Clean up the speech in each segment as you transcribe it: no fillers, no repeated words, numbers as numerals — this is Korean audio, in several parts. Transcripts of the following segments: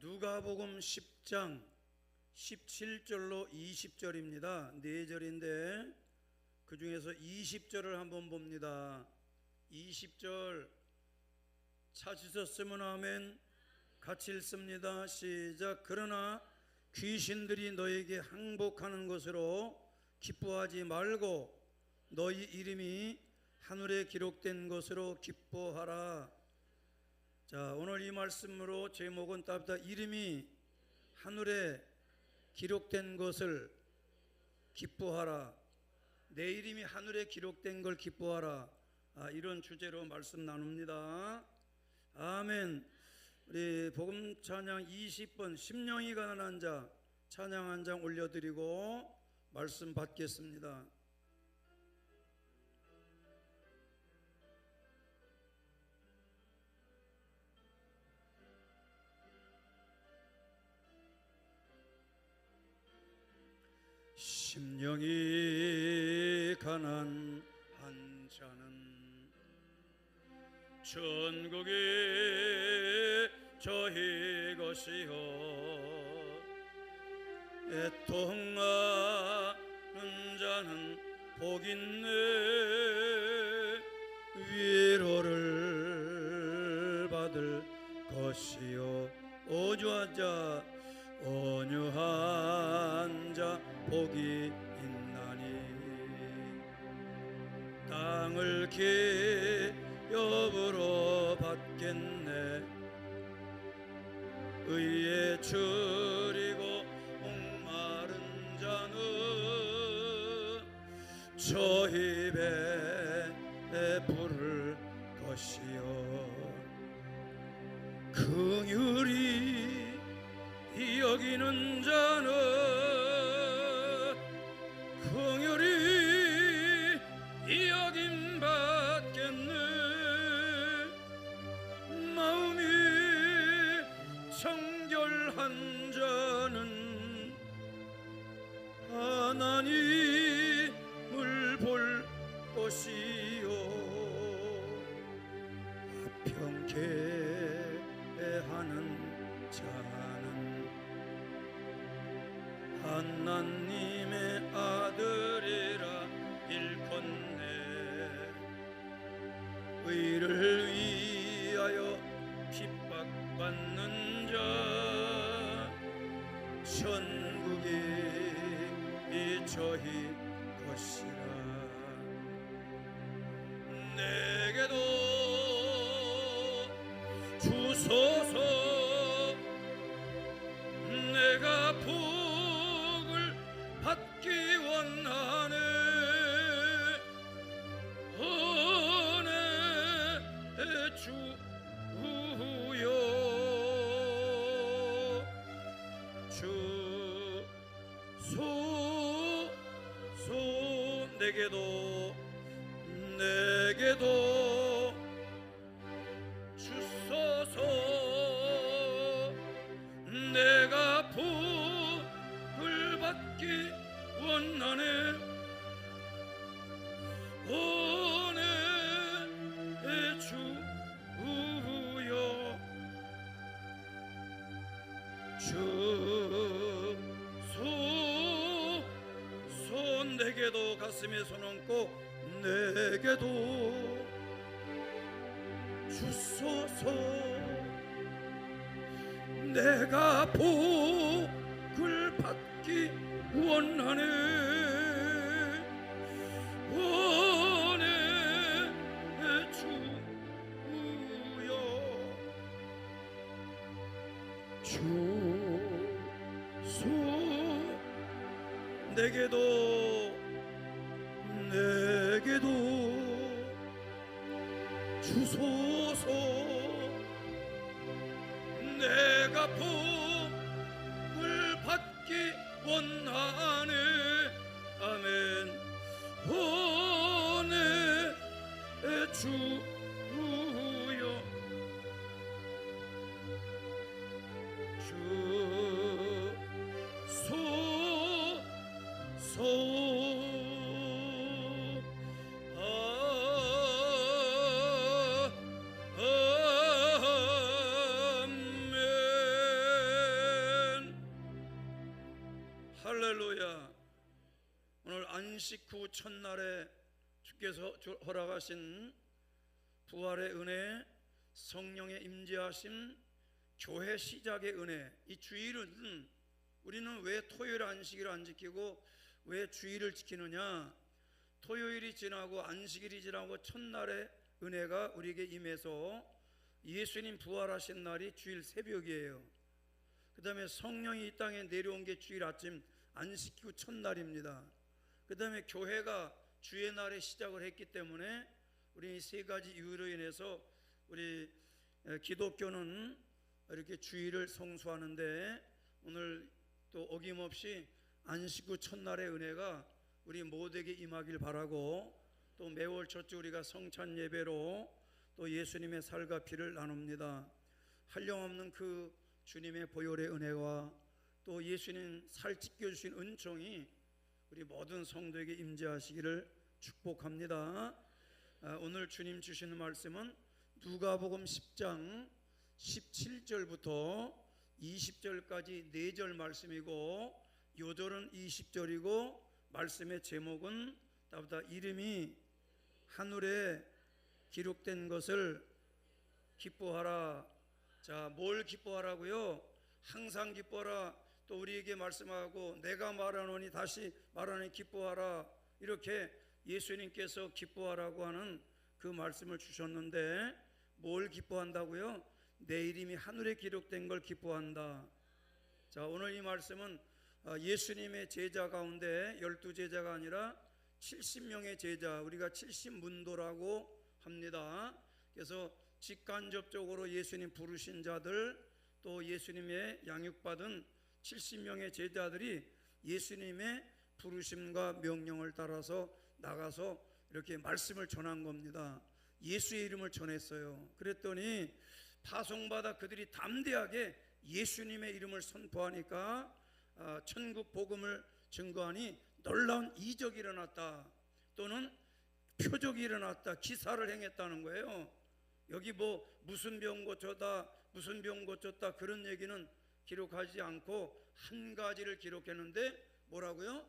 누가복음 10장 17절로 20절입니다. 4절인데 그 중에서 20절을 한번 봅니다. 20절 찾으셨으면 아멘. 같이 읽습니다. 시작. 그러나 귀신들이 너에게 항복하는 것으로 기뻐하지 말고 너희 이름이 하늘에 기록된 것으로 기뻐하라. 자, 오늘 이 말씀으로 제목은 따뜻하 이름이 하늘에 기록된 것을 기뻐하라. 내 이름이 하늘에 기록된 걸 기뻐하라. 이런 주제로 말씀 나눕니다. 아멘. 우리 복음 찬양 20번 심령이 가난한 자 찬양 한 장 올려드리고 말씀 받겠습니다. 심령이 가난한 자는 천국이 저희 것이요 애통하는 자는 복 있네 위로를 받을 것이요 온유한 자 복이 있나니 땅을 기업으로 받겠네 의에 줄이고 목마른 자는 저 입에 부를 것이요 긍휼히 여기는 자는 긍휼히 여김 받겠네 마음이 정결한 자는 하나님을 볼 것이요 화평케하는 자는 하나님의 아들이라 일컫네 의를 위하여 핍박받는 자 천국이 저희 것이라 내게도 주소서 내가 복을 받기 원하네 은혜 주여 주소서 내게도 주소서 내가 복을 받기 원하네 은혜 주여 주소서 내게도 가슴에 손 얹고 내게도 주소서 내가 복을 받기 원하네 은혜 주여 주소 내게도 주소서 내가 복을 받기 원하네 아멘 은혜 주여 주소서 아멘 할렐루야. 오늘 안식 후 첫날에 주께서 허락하신 부활의 은혜, 성령의 임재하심, 교회 시작의 은혜, 이 주일은 우리는 왜 토요일 안식일을 안 지키고 왜 주일을 지키느냐? 토요일이 지나고 안식일이 지나고 첫날의 은혜가 우리에게 임해서 예수님 부활하신 날이 주일 새벽이에요. 그 다음에 성령이 이 땅에 내려온 게 주일 아침 안식 후 첫날입니다. 그 다음에 교회가 주의 날에 시작을 했기 때문에 우리 이 세 가지 이유로 인해서 우리 기독교는 이렇게 주일을 성수하는데, 오늘 또 어김없이 안식 후 첫날의 은혜가 우리 모두에게 임하길 바라고, 또 매월 첫주 우리가 성찬 예배로 또 예수님의 살과 피를 나눕니다. 한량없는 그 주님의 보혈의 은혜와 또 예수님 살 찢겨주신 은총이 우리 모든 성도에게 임재하시기를 축복합니다. 오늘 주님 주시는 말씀은 누가복음 10장 17절부터 20절까지 4절 말씀이고, 요절은 20절이고, 말씀의 제목은 따보다 이름이 하늘에 기록된 것을 기뻐하라. 자, 뭘 기뻐하라고요? 항상 기뻐하라. 또 우리에게 말씀하고 내가 말하노니 다시 말하니 기뻐하라. 이렇게 예수님께서 기뻐하라고 하는 그 말씀을 주셨는데, 뭘 기뻐한다고요? 내 이름이 하늘에 기록된 걸 기뻐한다. 자, 오늘 이 말씀은 예수님의 제자 가운데 12제자가 아니라 70명의 제자, 우리가 70문도라고 합니다. 그래서 직간접적으로 예수님 부르신 자들, 또 예수님의 양육받은 70명의 제자들이 예수님의 부르심과 명령을 따라서 나가서 이렇게 말씀을 전한 겁니다. 예수의 이름을 전했어요. 그랬더니 파송받아 그들이 담대하게 예수님의 이름을 선포하니까 천국 복음을 증거하니 놀라운 이적이 일어났다, 또는 표적이 일어났다, 기사를 행했다는 거예요. 여기 뭐 무슨 병 고쳤다, 무슨 병 고쳤다 그런 얘기는 기록하지 않고 한 가지를 기록했는데 뭐라고요?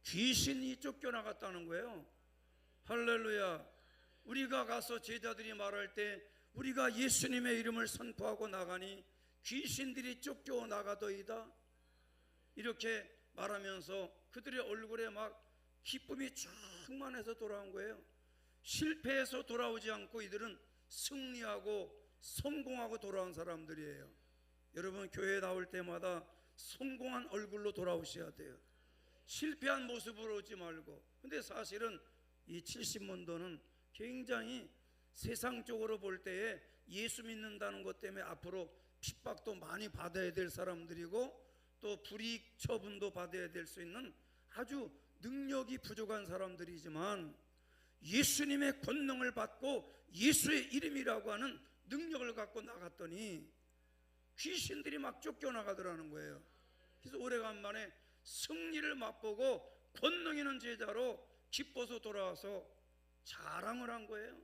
귀신이 쫓겨나갔다는 거예요. 할렐루야. 우리가 가서 제자들이 말할 때 우리가 예수님의 이름을 선포하고 나가니 귀신들이 쫓겨나가더이다, 이렇게 말하면서 그들의 얼굴에 막 기쁨이 충만해서 돌아온 거예요. 실패해서 돌아오지 않고 이들은 승리하고 성공하고 돌아온 사람들이에요. 여러분, 교회에 나올 때마다 성공한 얼굴로 돌아오셔야 돼요. 실패한 모습으로 오지 말고. 근데 사실은 이 70문도는 굉장히 세상적으로 볼 때에 예수 믿는다는 것 때문에 앞으로 핍박도 많이 받아야 될 사람들이고, 또 불이익 처분도 받아야 될 수 있는 아주 능력이 부족한 사람들이지만, 예수님의 권능을 받고 예수의 이름이라고 하는 능력을 갖고 나갔더니 귀신들이 막 쫓겨나가더라는 거예요. 그래서 오래간만에 승리를 맛보고 권능 있는 제자로 기뻐서 돌아와서 자랑을 한 거예요.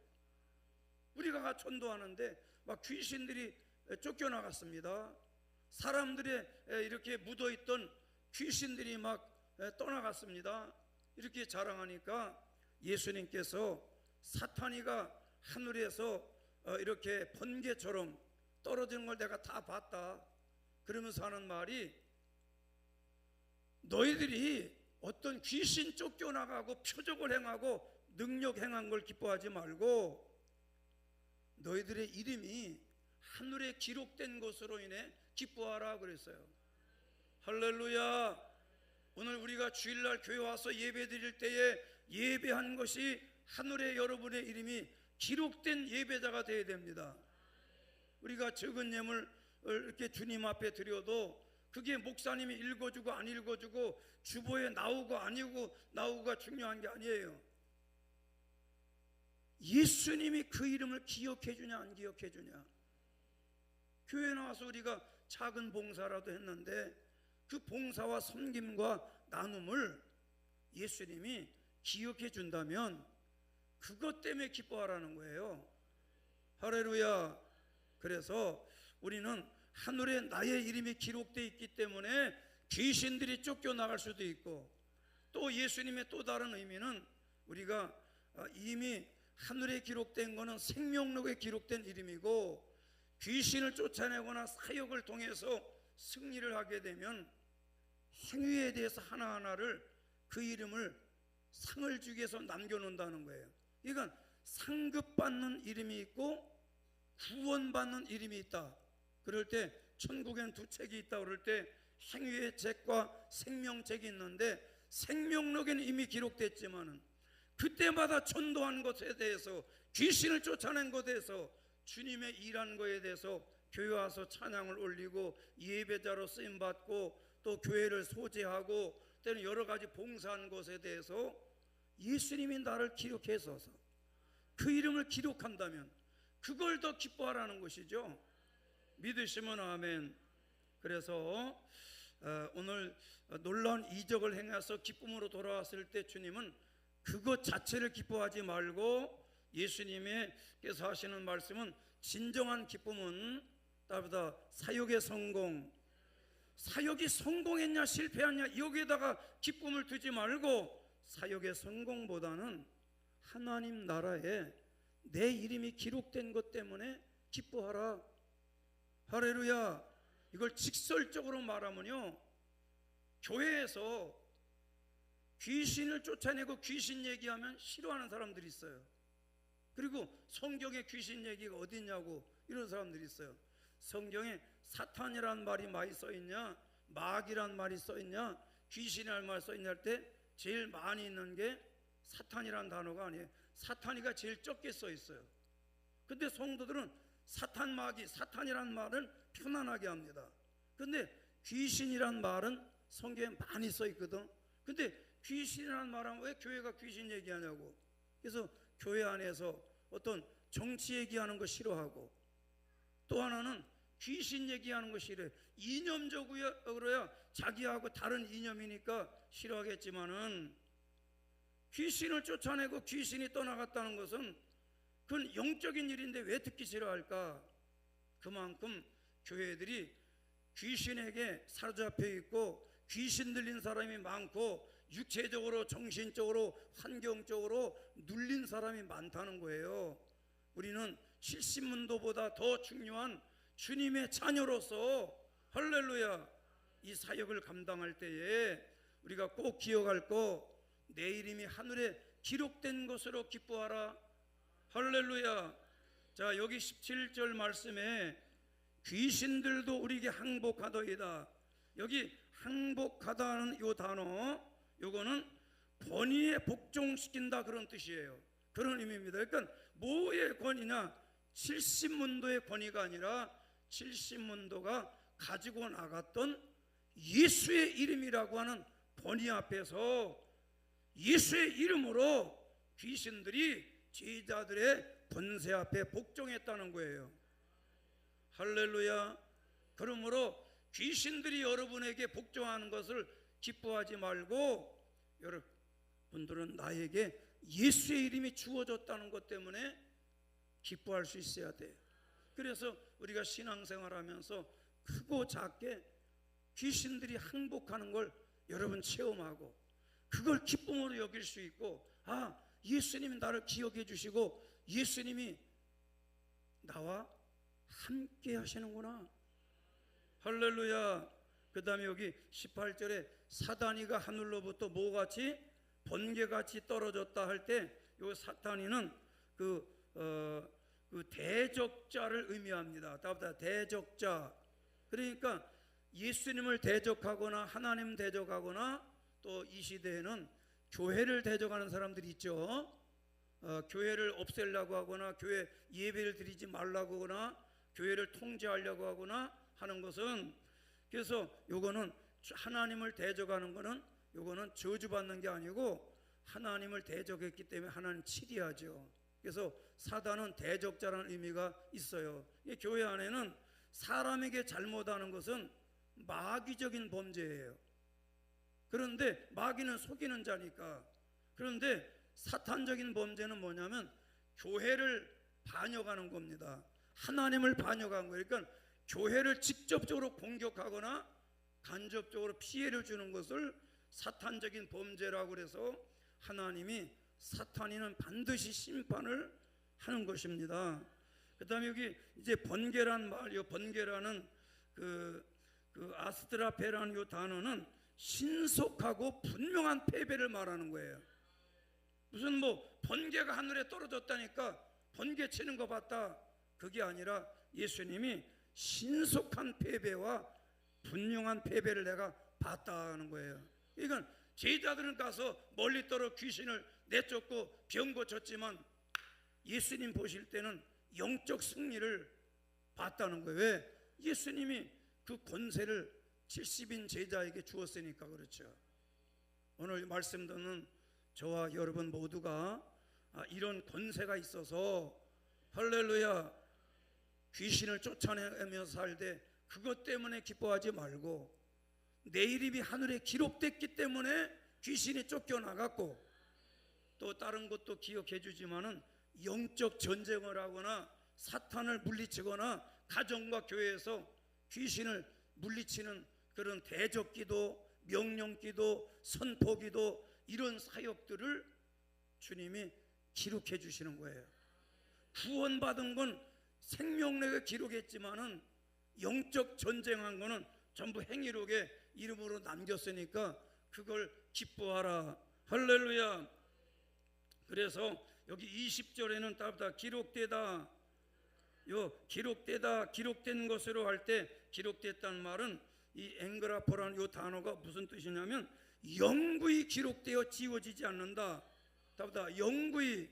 우리가 전도하는데 막 귀신들이 쫓겨나갔습니다. 사람들의 이렇게 묻어있던 귀신들이 막 떠나갔습니다. 이렇게 자랑하니까 예수님께서 사탄이가 하늘에서 이렇게 번개처럼 떨어지는 걸 내가 다 봤다, 그러면서 하는 말이, 너희들이 어떤 귀신 쫓겨나가고 표적을 행하고 능력 행한 걸 기뻐하지 말고 너희들의 이름이 하늘에 기록된 것으로 인해 기뻐하라 그랬어요. 할렐루야. 오늘 우리가 주일날 교회 와서 예배 드릴 때에 예배한 것이 하늘에 여러분의 이름이 기록된 예배자가 되어야 됩니다. 우리가 적은 예물 이렇게 주님 앞에 드려도 그게 목사님이 읽어주고 안 읽어주고 주보에 나오고 아니고 나오고가 중요한 게 아니에요. 예수님이 그 이름을 기억해 주냐 안 기억해 주냐. 교회 나와서 우리가 작은 봉사라도 했는데 그 봉사와 섬김과 나눔을 예수님이 기억해 준다면 그것 때문에 기뻐하라는 거예요. 할렐루야. 그래서 우리는 하늘에 나의 이름이 기록되어 있기 때문에 귀신들이 쫓겨나갈 수도 있고, 또 예수님의 또 다른 의미는 우리가 이미 하늘에 기록된 것은 생명록에 기록된 이름이고, 귀신을 쫓아내거나 사역을 통해서 승리를 하게 되면 행위에 대해서 하나하나를 그 이름을 상을 주기 위해서 남겨놓는다는 거예요. 그러니까 상급받는 이름이 있고 구원받는 이름이 있다. 그럴 때 천국에는 두 책이 있다 그럴 때 행위의 책과 생명책이 있는데, 생명록에는 이미 기록됐지만은 그때마다 전도한 것에 대해서, 귀신을 쫓아낸 것에 대해서, 주님의 일한 것에 대해서 교회 와서 찬양을 올리고 예배자로 쓰임받고 또 교회를 소재하고 때는 여러 가지 봉사한 것에 대해서 예수님이 나를 기록해서 그 이름을 기록한다면 그걸 더 기뻐하라는 것이죠. 믿으시면 아멘. 그래서 오늘 놀라운 이적을 행해서 기쁨으로 돌아왔을 때 주님은 그것 자체를 기뻐하지 말고, 예수님께서 하시는 말씀은 진정한 기쁨은 따르다 사역의 성공, 사역이 성공했냐 실패했냐 여기에다가 기쁨을 두지 말고, 사역의 성공보다는 하나님 나라에 내 이름이 기록된 것 때문에 기뻐하라. 할렐루야. 이걸 직설적으로 말하면요, 교회에서 귀신을 쫓아내고 귀신 얘기하면 싫어하는 사람들이 있어요. 그리고 성경에 귀신 얘기가 어디 있냐고 이런 사람들이 있어요. 성경에 사탄이란 말이 많이 써있냐, 마귀란 말이 써있냐, 귀신이란 말이 써있냐 할 때 제일 많이 있는 게 사탄이란 단어가 아니에요. 사탄이가 제일 적게 써있어요. 근데 성도들은 사탄, 마귀, 사탄이란 말은 편안하게 합니다. 근데 귀신이란 말은 성경에 많이 써있거든. 근데 귀신이란 말은 왜 교회가 귀신 얘기하냐고. 그래서 교회 안에서 어떤 정치 얘기하는 거 싫어하고, 또 하나는 귀신 얘기하는 거 싫어해. 이념적으로야 자기하고 다른 이념이니까 싫어하겠지만은, 귀신을 쫓아내고 귀신이 떠나갔다는 것은 그건 영적인 일인데 왜 듣기 싫어할까? 그만큼 교회들이 귀신에게 사로잡혀 있고 귀신 들린 사람이 많고 육체적으로 정신적으로 환경적으로 눌린 사람이 많다는 거예요. 우리는 70문도보다 더 중요한 주님의 자녀로서 할렐루야 이 사역을 감당할 때에 우리가 꼭 기억할 거, 내 이름이 하늘에 기록된 것으로 기뻐하라. 할렐루야. 자, 여기 17절 말씀에 귀신들도 우리에게 항복하더이다. 여기 항복하다는 요 단어, 요거는 권위에 복종시킨다 그런 뜻이에요. 그런 의미입니다. 그러니까 뭐의 권위냐? 70문도의 권위가 아니라 70문도가 가지고 나갔던 예수의 이름이라고 하는 권위 앞에서 예수의 이름으로 귀신들이 제자들의 권세 앞에 복종했다는 거예요. 할렐루야. 그러므로 귀신들이 여러분에게 복종하는 것을 기뻐하지 말고, 여러분들은 나에게 예수의 이름이 주어졌다는 것 때문에 기뻐할 수 있어야 돼요. 그래서 우리가 신앙생활하면서 크고 작게 귀신들이 항복하는 걸 여러분 체험하고 그걸 기쁨으로 여길 수 있고, 아, 예수님이 나를 기억해 주시고 예수님이 나와 함께 하시는구나. 할렐루야. 그 다음에 여기 18절에 사단이가 하늘로부터 뭐같이 번개같이 떨어졌다 할 때 요 사탄이는 그 대적자를 의미합니다. 다음부터 대적자. 그러니까 예수님을 대적하거나 하나님 대적하거나 또 이 시대에는 교회를 대적하는 사람들이 있죠. 교회를 없애려고 하거나 교회 예배를 드리지 말라고 하거나 교회를 통제하려고 하거나 하는 것은, 그래서 요거는 하나님을 대적하는 거는 요거는 저주받는 게 아니고 하나님을 대적했기 때문에 하나님 치리하죠. 그래서 사단은 대적자라는 의미가 있어요. 이 교회 안에는 사람에게 잘못하는 것은 마귀적인 범죄예요. 그런데 마귀는 속이는 자니까. 그런데 사탄적인 범죄는 뭐냐면 교회를 반역하는 겁니다. 하나님을 반역한 거예요. 그러니까 교회를 직접적으로 공격하거나 간접적으로 피해를 주는 것을 사탄적인 범죄라고 그래서 하나님이 사탄이는 반드시 심판을 하는 것입니다. 그 다음에 여기 이제 번개란 말이요, 번개라는 그 아스트라페라는 요 단어는 신속하고 분명한 패배를 말하는 거예요. 무슨 뭐 번개가 하늘에 떨어졌다니까 번개 치는 거 봤다, 그게 아니라 예수님이 신속한 패배와 분명한 패배를 내가 봤다는 거예요. 이건 제자들은 가서 멀리 떨어 귀신을 내쫓고 병 고쳤지만 예수님 보실 때는 영적 승리를 봤다는 거예요. 왜? 예수님이 그 권세를 70인 제자에게 주었으니까 그렇죠. 오늘 말씀 듣는 저와 여러분 모두가 이런 권세가 있어서 할렐루야, 귀신을 쫓아내면서 살되 그것 때문에 기뻐하지 말고 내 이름이 하늘에 기록됐기 때문에 귀신이 쫓겨나갔고, 또 다른 것도 기억해 주지만은 영적 전쟁을 하거나 사탄을 물리치거나 가정과 교회에서 귀신을 물리치는 그런 대적기도, 명령기도, 선포기도, 이런 사역들을 주님이 기록해 주시는 거예요. 구원받은 건 생명력에 기록했지만은 영적 전쟁한 거는 전부 행위록에 이름으로 남겼으니까 그걸 기뻐하라. 할렐루야. 그래서 여기 20절에는 따르다 기록되다, 요 기록되다, 기록된 것으로 할 때 기록됐다는 말은 이 앵그라포라는 요 단어가 무슨 뜻이냐면 영구히 기록되어 지워지지 않는다. 따르다 영구히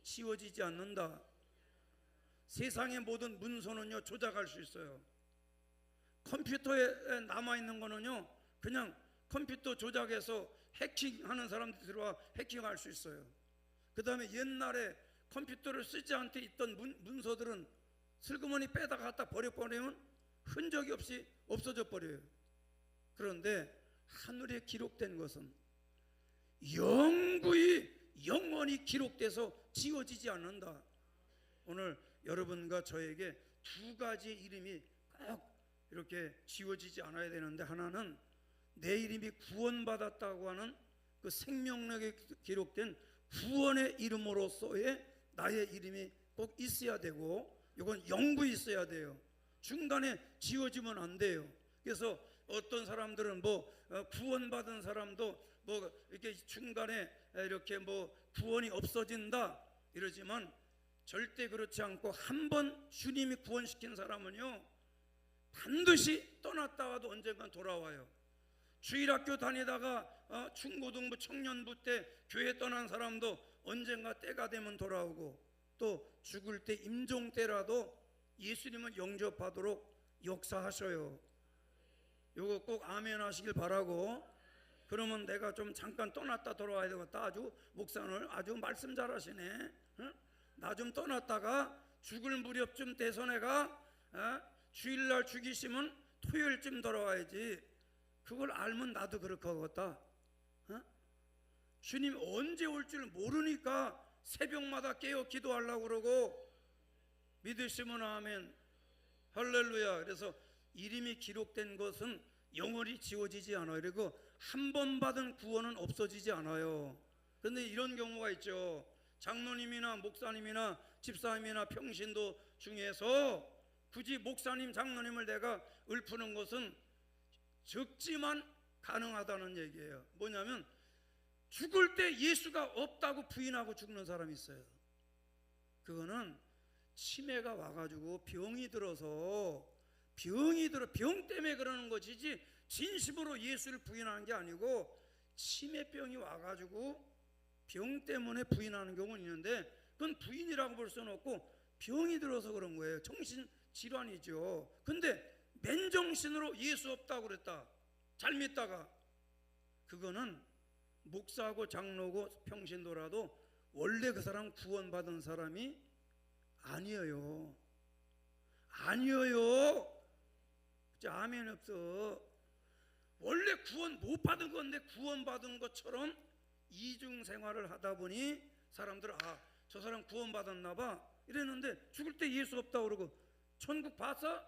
지워지지 않는다. 세상의 모든 문서는요 조작할 수 있어요. 컴퓨터에 남아있는 거는요 그냥 컴퓨터 조작해서 해킹하는 사람들이 들어와 해킹할 수 있어요. 그 다음에 옛날에 컴퓨터를 쓰지 않게 있던 문서들은 슬그머니 빼다 갖다 버려버리면 흔적이 없이 없어져 버려요. 그런데 하늘에 기록된 것은 영원히 기록돼서 지워지지 않는다. 오늘 여러분과 저에게 두 가지 이름이 꼭 이렇게 지워지지 않아야 되는데, 하나는 내 이름이 구원받았다고 하는 그 생명력에 기록된 구원의 이름으로서의 나의 이름이 꼭 있어야 되고, 이건 영구히 있어야 돼요. 중간에 지워지면 안 돼요. 그래서 어떤 사람들은 구원받은 사람도 이렇게 중간에 이렇게 구원이 없어진다 이러지만 절대 그렇지 않고, 한 번 주님이 구원시킨 사람은요 반드시 떠났다가도 언젠간 돌아와요. 주일학교 다니다가 중고등부 청년부 때 교회 떠난 사람도 언젠가 때가 되면 돌아오고, 또 죽을 때 임종 때라도 예수님을 영접하도록 역사하셔요. 요거 꼭 아멘 하시길 바라고. 그러면 내가 좀 잠깐 떠났다 돌아와야 되겠다. 아주 목사는 아주 말씀 잘하시네. 나 좀 떠났다가 죽을 무렵쯤 돼서 내가 주일날 죽이시면 토요일쯤 돌아와야지. 그걸 알면 나도 그렇게 하겠다. 주님 언제 올 줄 모르니까 새벽마다 깨어 기도하려고 그러고, 믿으시면 아멘. 할렐루야. 그래서 이름이 기록된 것은 영원히 지워지지 않아요. 그리고 한 번 받은 구원은 없어지지 않아요. 그런데 이런 경우가 있죠. 장로님이나 목사님이나 집사님이나 평신도 중에서 굳이 목사님, 장로님을 내가 읊는 것은 적지만 가능하다는 얘기예요. 뭐냐면 죽을 때 예수가 없다고 부인하고 죽는 사람이 있어요. 그거는 치매가 와가지고 병이 들어서 병 때문에 그러는 것이지 진심으로 예수를 부인하는 게 아니고, 치매병이 와가지고 병 때문에 부인하는 경우는 있는데 그건 부인이라고 볼 수는 없고 병이 들어서 그런 거예요. 정신질환이죠. 근데 맨정신으로 예수 없다고 그랬다, 잘 믿다가, 그거는 목사고 장로고 평신도라도 원래 그 사람 구원받은 사람이 아니에요. 아멘 없어. 원래 구원 못 받은 건데 구원받은 것처럼 이중생활을 하다 보니 사람들 저 사람 구원받았나 봐 이랬는데 죽을 때 예수 없다고 그러고 천국 봤어?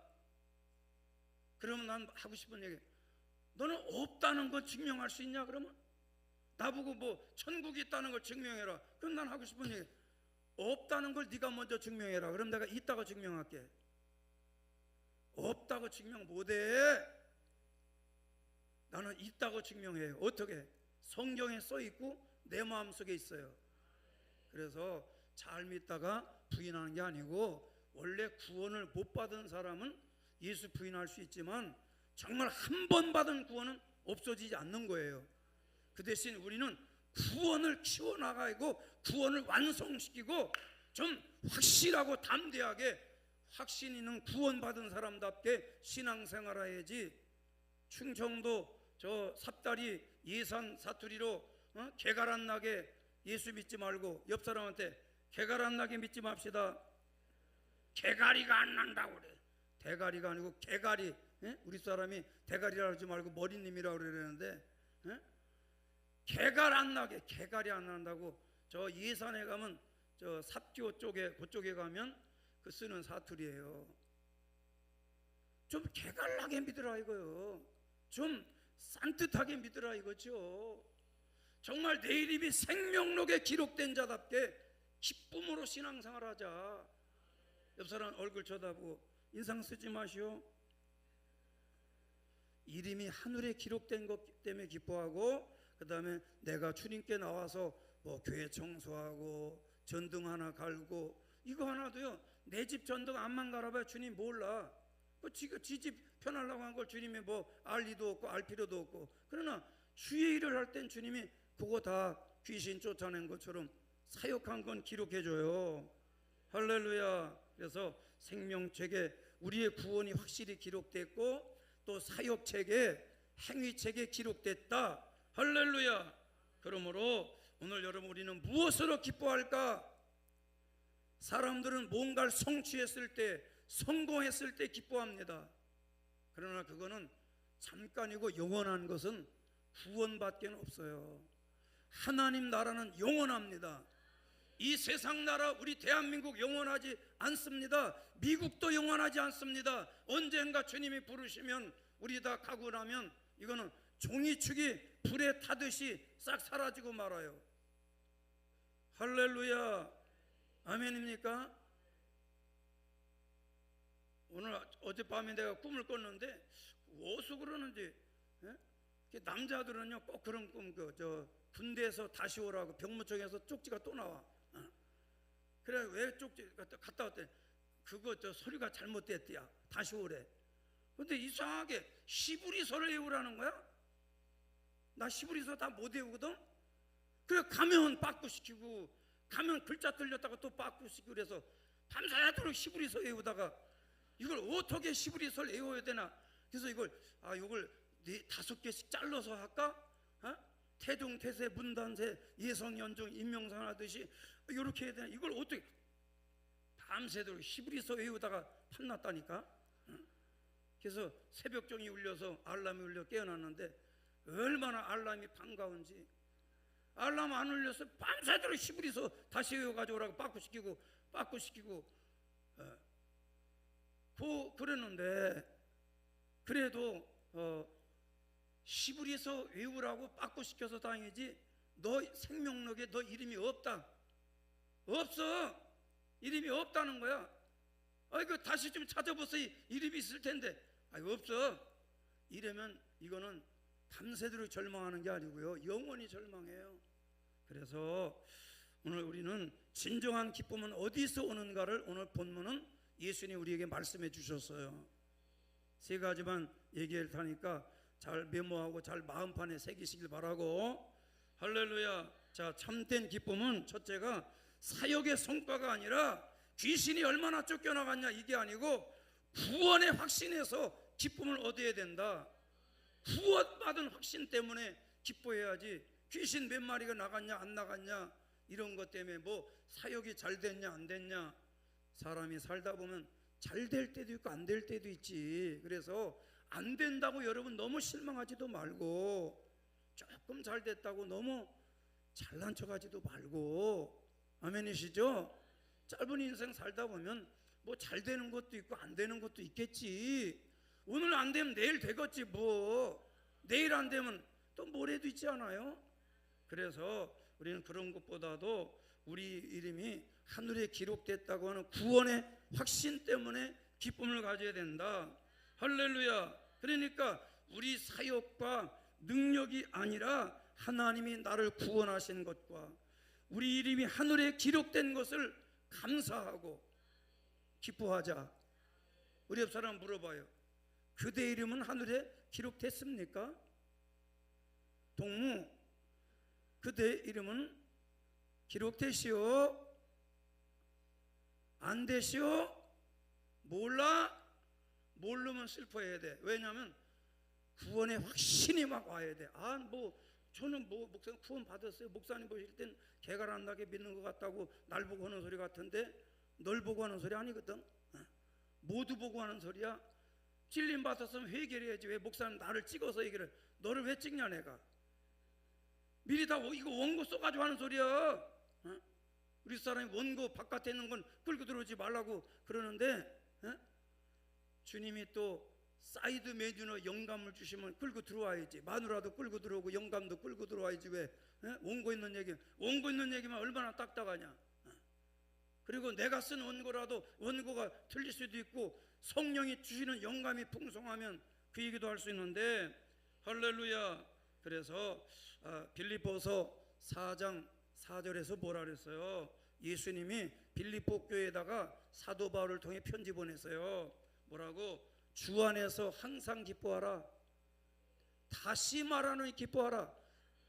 그러면 난 하고 싶은 얘기, 너는 없다는 걸 증명할 수 있냐? 그러면 나보고 뭐 천국이 있다는 걸 증명해라. 그럼 난 하고 싶은 얘기, 없다는 걸 네가 먼저 증명해라. 그럼 내가 있다고 증명할게. 없다고 증명 못해. 나는 있다고 증명해요. 어떻게? 성경에 써 있고 내 마음속에 있어요. 그래서 잘 믿다가 부인하는 게 아니고, 원래 구원을 못 받은 사람은 예수 부인할 수 있지만 정말 한 번 받은 구원은 없어지지 않는 거예요. 그 대신 우리는 구원을 키워나가고 구원을 완성시키고 좀 확실하고 담대하게 확신 있는 구원받은 사람답게 신앙생활 해야지. 충청도 저 삽다리 예산 사투리로 개갈 안 나게 예수 믿지 말고 옆 사람한테 개갈 안 나게 믿지 맙시다. 개가리가 안 난다고 그래. 대가리가 아니고 개가리. 우리 사람이 대가리라 하지 말고 머리님이라고 그러는데, 개갈 안 나게, 개갈이 안 난다고. 저 예산에 가면 저 삽교 쪽에, 그쪽에 가면 그 쓰는 사투리예요. 좀 개갈나게 믿으라 이거요. 좀 산뜻하게 믿으라 이거죠. 정말 내 이름이 생명록에 기록된 자답게 기쁨으로 신앙생활하자. 옆 사람 얼굴 쳐다보고 인상 쓰지 마시오. 이름이 하늘에 기록된 것 때문에 기뻐하고, 그 다음에 내가 주님께 나와서 뭐 교회 청소하고 전등 하나 갈고, 이거 하나도요, 내 집 전등 앞만 갈아봐야 주님 몰라. 지집 편하려고 한 걸 주님이 뭐 알 리도 없고 알 필요도 없고. 그러나 주의 일을 할 땐 주님이 그거 다 귀신 쫓아낸 것처럼 사역한 건 기록해줘요. 할렐루야. 그래서 생명책에 우리의 구원이 확실히 기록됐고, 또 사역책에, 행위책에 기록됐다. 할렐루야. 그러므로 오늘 여러분, 우리는 무엇으로 기뻐할까? 사람들은 뭔가를 성취했을 때, 성공했을 때 기뻐합니다. 그러나 그거는 잠깐이고 영원한 것은 구원밖에 없어요. 하나님 나라는 영원합니다. 이 세상 나라, 우리 대한민국 영원하지 않습니다. 미국도 영원하지 않습니다. 언젠가 주님이 부르시면 우리 다 가고 나면 이거는 종이축이 불에 타듯이 싹 사라지고 말아요. 할렐루야. 아멘입니까? 오늘 어젯밤에 내가 꿈을 꿨는데 어디서 그러는지, 남자들은요 꼭 그런 꿈, 저 군대에서 다시 오라고 병무청에서 쪽지가 또 나와. 그래, 왜 쪽지 갔다 왔대? 그거 저 서류가 잘못됐대야, 다시 오래. 근데 이상하게 히브리서를 외우라는 거야. 나 히브리서 다 못 외우거든. 그래, 가면 빠꾸시키고, 가면 글자 틀렸다가 또 빠꾸시키고, 그래서 밤새도록 히브리서 외우다가 이걸 어떻게 히브리서를 외워야 되나. 그래서 이걸 다섯 개씩 잘라서 할까? 태동, 태세, 문단세, 예성, 연종, 인명상 하듯이 이렇게 해야 되나. 이걸 어떻게 밤새도록 히브리서 외우다가 탐났다니까. 그래서 새벽종이 울려서 알람이 울려 깨어났는데 얼마나 알람이 반가운지. 알람 안 울려서 밤새도록 히브리서 다시 외워가지고 오라고 빠꾸시키고 그랬는데, 그래도 히브리서 외우라고 빠꾸시켜서 다행이지. 너 생명록에 너 이름이 없다. 없어. 이름이 없다는 거야. 그 다시 좀 찾아보세요. 이름이 있을 텐데. 없어. 이러면 이거는 밤새도록 절망하는 게 아니고요, 영원히 절망해요. 그래서 오늘 우리는 진정한 기쁨은 어디서 오는가를 오늘 본문은 예수님이 우리에게 말씀해 주셨어요. 세 가지만 얘기할 테니까 잘 메모하고 잘 마음판에 새기시길 바라고. 할렐루야. 자, 참된 기쁨은 첫째가 사역의 성과가 아니라 귀신이 얼마나 쫓겨나갔냐 이게 아니고 구원의 확신에서 기쁨을 얻어야 된다. 구원받은 확신 때문에 기뻐해야지, 귀신 몇 마리가 나갔냐 안 나갔냐 이런 것 때문에 뭐 사역이 잘 됐냐 안 됐냐. 사람이 살다 보면 잘 될 때도 있고 안 될 때도 있지. 그래서 안 된다고 여러분 너무 실망하지도 말고, 조금 잘 됐다고 너무 잘난 척하지도 말고. 아멘이시죠? 짧은 인생 살다 보면 뭐 잘 되는 것도 있고 안 되는 것도 있겠지. 오늘 안 되면 내일 되겠지 뭐. 내일 안 되면 또 모레도 있지 않아요? 그래서 우리는 그런 것보다도 우리 이름이 하늘에 기록됐다고 하는 구원의 확신 때문에 기쁨을 가져야 된다. 할렐루야. 그러니까 우리 사역과 능력이 아니라 하나님이 나를 구원하신 것과 우리 이름이 하늘에 기록된 것을 감사하고 기뻐하자. 우리 옆 사람 물어봐요. 그대 이름은 하늘에 기록됐습니까? 동무, 그대 이름은 기록되시오? 안 되시오? 몰라? 모르면 슬퍼해야 돼. 왜냐하면 구원의 확신이 막 와야 돼. 저는 목사님 구원 받았어요. 목사님 보실 땐 개가 안 나게 믿는 것 같다고 날 보고 하는 소리 같은데 널 보고 하는 소리 아니거든. 모두 보고 하는 소리야. 찔림 받았으면 회개해야지. 왜 목사님 나를 찍어서 얘기를? 너를 왜 찍냐 내가? 미리 다 이거 원고 써가지고 하는 소리야. 우리 사람이 원고 바깥에 있는 건 끌고 들어오지 말라고 그러는데 주님이 또 사이드 메뉴로 영감을 주시면 끌고 들어와야지. 마누라도 끌고 들어오고 영감도 끌고 들어와야지. 왜? 원고 있는 얘기만 얼마나 딱딱하냐. 그리고 내가 쓴 원고라도 원고가 틀릴 수도 있고 성령이 주시는 영감이 풍성하면 그 얘기도 할 수 있는데 할렐루야. 그래서 빌립보서 4장 4절에서 뭐라 그랬어요? 예수님이 빌립보 교회에다가 사도 바울을 통해 편지 보냈어요. 뭐라고? 주 안에서 항상 기뻐하라. 다시 말하노니 기뻐하라.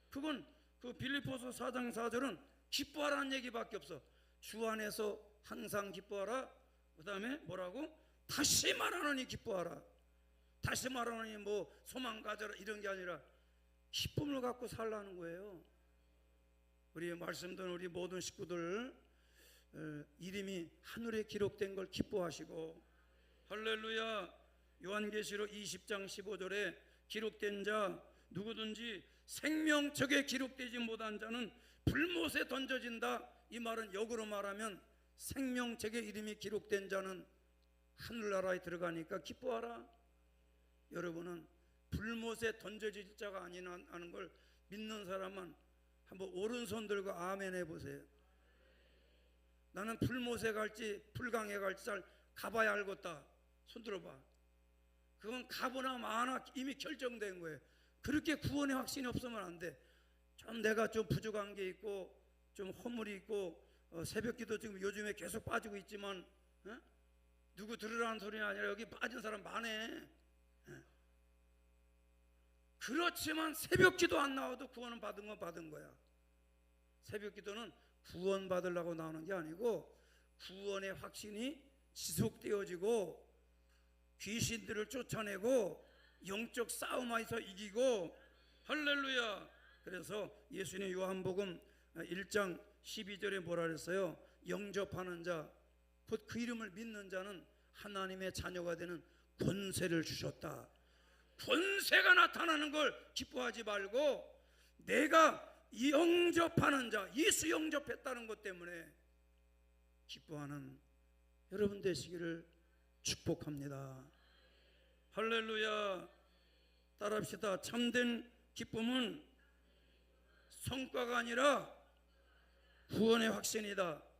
그건 그 빌립보서 4장 4절은 기뻐하라는 얘기밖에 없어. 주 안에서 항상 기뻐하라. 그 다음에 뭐라고? 다시 말하노니 기뻐하라. 다시 말하노니 뭐 소망 가져라 이런 게 아니라 기쁨을 갖고 살라는 거예요. 우리 말씀 듣는 우리 모든 식구들 이름이 하늘에 기록된 걸 기뻐하시고 할렐루야. 요한계시록 20장 15절에 기록된 자 누구든지 생명책에 기록되지 못한 자는 불못에 던져진다. 이 말은 역으로 말하면 생명책에 이름이 기록된 자는 하늘나라에 들어가니까 기뻐하라. 여러분은 불못에 던져질 자가 아니라는 걸 믿는 사람은 한번 오른손 들고 아멘 해보세요. 나는 불못에 갈지 불강에 갈지 잘 가봐야 알겠다. 손 들어봐. 그건 가보나 마나 이미 결정된 거예요. 그렇게 구원의 확신이 없으면 안 돼. 좀 내가 좀 부족한 게 있고 좀 허물이 있고 새벽기도 지금 요즘에 계속 빠지고 있지만 누구 들으라는 소리가 아니라 여기 빠진 사람 많네. 그렇지만 새벽기도 안 나와도 구원은 받은 건 받은 거야. 새벽기도는 구원 받으려고 나오는 게 아니고 구원의 확신이 지속되어지고 귀신들을 쫓아내고 영적 싸움에서 이기고 할렐루야. 그래서 예수님 요한복음 1장 12절에 뭐라 그랬어요? 영접하는 자 곧 그 이름을 믿는 자는 하나님의 자녀가 되는 권세를 주셨다. 권세가 나타나는 걸 기뻐하지 말고 내가 영접하는 자, 예수 영접했다는 것 때문에 기뻐하는 여러분 되시기를 축복합니다. 할렐루야. 따라합시다. 참된 기쁨은 성과가 아니라 구원의 확신이다.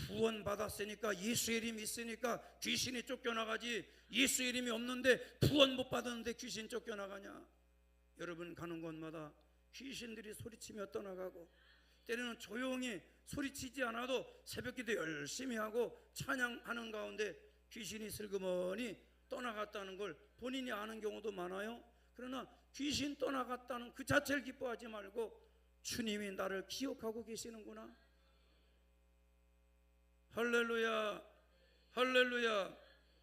구원 받았으니까 예수의 이름이 있으니까 귀신이 쫓겨나가지. 예수의 이름이 없는데 구원 못 받았는데 귀신 쫓겨나가냐? 여러분 가는 곳마다 귀신들이 소리치며 떠나가고 때로는 조용히 소리치지 않아도 새벽기도 열심히 하고 찬양하는 가운데 귀신이 슬그머니 떠나갔다는 걸 본인이 아는 경우도 많아요. 그러나 귀신 떠나갔다는 그 자체를 기뻐하지 말고 주님이 나를 기억하고 계시는구나. 할렐루야. 할렐루야.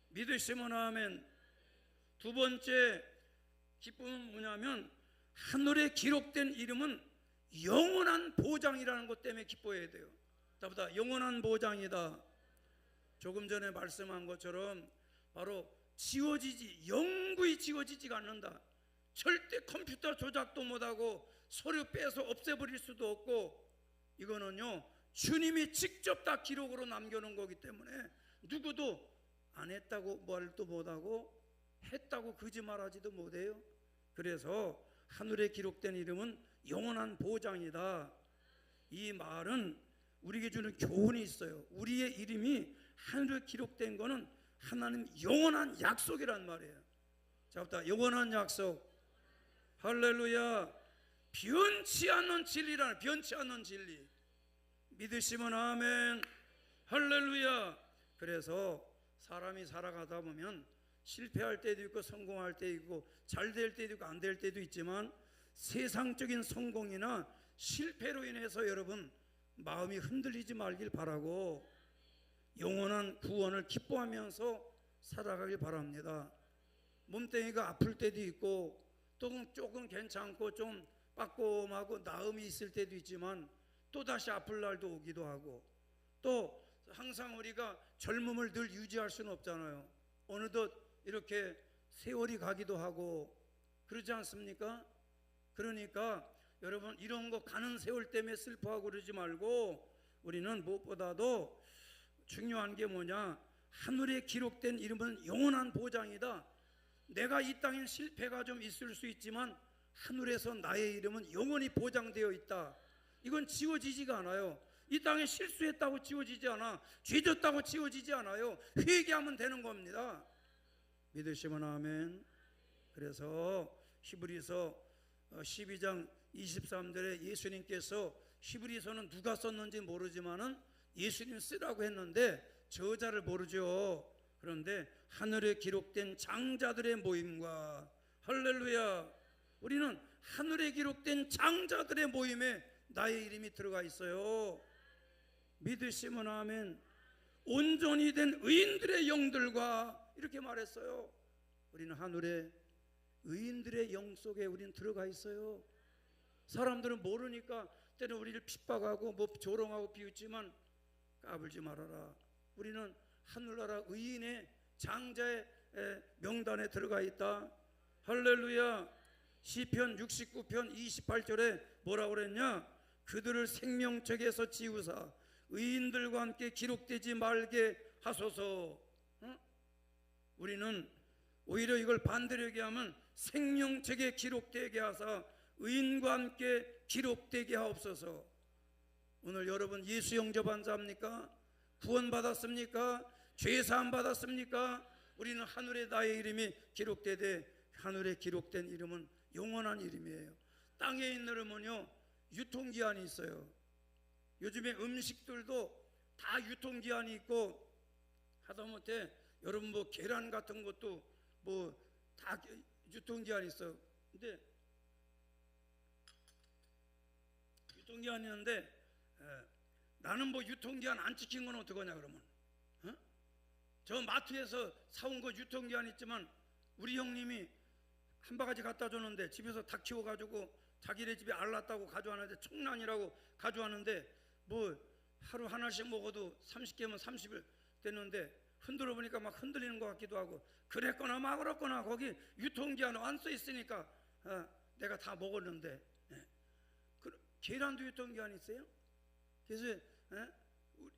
믿으시면 아멘. 두 번째 기쁨은 뭐냐면 하늘에 기록된 이름은 영원한 보장이라는 것 때문에 기뻐해야 돼요. 나보다 영원한 보장이다. 조금 전에 말씀한 것처럼 바로 지워지지, 영구히 지워지지가 않는다. 절대 컴퓨터 조작도 못하고 서류 빼서 없애버릴 수도 없고 이거는요 주님이 직접 다 기록으로 남겨놓은 거기 때문에 누구도 안 했다고 말도 못하고 했다고 거짓말하지도 못해요. 그래서 하늘에 기록된 이름은 영원한 보장이다. 이 말은 우리에게 주는 교훈이 있어요. 우리의 이름이 하늘에 기록된 거는 하나님 영원한 약속이란 말이에요. 자, 영원한 약속. 할렐루야. 변치 않는 진리라는, 변치 않는 진리. 믿으시면 아멘. 할렐루야. 그래서 사람이 살아가다 보면 실패할 때도 있고 성공할 때도 있고 잘 될 때도 있고 안 될 때도 있지만 세상적인 성공이나 실패로 인해서 여러분 마음이 흔들리지 말길 바라고 영원한 구원을 기뻐하면서 살아가길 바랍니다. 몸뚱이가 아플 때도 있고 또 조금 괜찮고 좀 빠꼼하고 나음이 있을 때도 있지만 또 다시 아플 날도 오기도 하고, 또 항상 우리가 젊음을 늘 유지할 수는 없잖아요. 어느덧 이렇게 세월이 가기도 하고 그러지 않습니까? 그러니까 여러분 이런 거 가는 세월 때문에 슬퍼하고 그러지 말고 우리는 무엇보다도 중요한 게 뭐냐, 하늘에 기록된 이름은 영원한 보장이다. 내가 이 땅에 실패가 좀 있을 수 있지만 하늘에서 나의 이름은 영원히 보장되어 있다. 이건 지워지지가 않아요. 이 땅에 실수했다고 지워지지 않아. 죄졌다고 지워지지 않아요. 회개하면 되는 겁니다. 믿으시면 아멘. 그래서 히브리서 12장 23절에 예수님께서, 히브리서는 누가 썼는지 모르지만은 예수님 쓰라고 했는데 저자를 모르죠. 그런데 하늘에 기록된 장자들의 모임과, 할렐루야, 우리는 하늘에 기록된 장자들의 모임에 나의 이름이 들어가 있어요. 믿으시면 아멘. 온전히 된 의인들의 영들과, 이렇게 말했어요. 우리는 하늘에 의인들의 영 속에 우리는 들어가 있어요. 사람들은 모르니까 때는 우리를 핍박하고 뭐 조롱하고 비웃지만 까불지 말아라. 우리는 하늘나라 의인의 장자의 명단에 들어가 있다. 할렐루야. 시편 69편 28절에 뭐라고 그랬냐? 그들을 생명책에서 지우사 의인들과 함께 기록되지 말게 하소서. 우리는 오히려 이걸 반대로 얘기하면 생명책에 기록되게 하사 의인과 함께 기록되게 하옵소서. 오늘 여러분 예수 영접한 자입니까? 구원받았습니까? 죄사함 받았습니까? 우리는 하늘에 나의 이름이 기록되되, 하늘에 기록된 이름은 영원한 이름이에요. 땅에 있는 이름은요 유통기한이 있어요. 요즘에 음식들도 다 유통기한이 있고, 하다못해 여러분 뭐 계란 같은 것도 뭐 다 유통기한이 있어요. 근데 유통기한이 있는데 나는 뭐 유통기한 안 지킨 건 어떡하냐 그러면, 저 마트에서 사온 거 유통기한 있지만 우리 형님이 한 바가지 갖다 줬는데 집에서 닭 키워가지고 자기네 집에 알 낳았다고 가져왔는데 청란이라고 가져왔는데 뭐 하루 하나씩 먹어도 30개면 30일 됐는데 흔들어 보니까 막 흔들리는 것 같기도 하고, 그랬거나 막 그렇거나 거기 유통기한 안 써 있으니까 내가 다 먹었는데, 계란도 유통기한 있어요? 그래서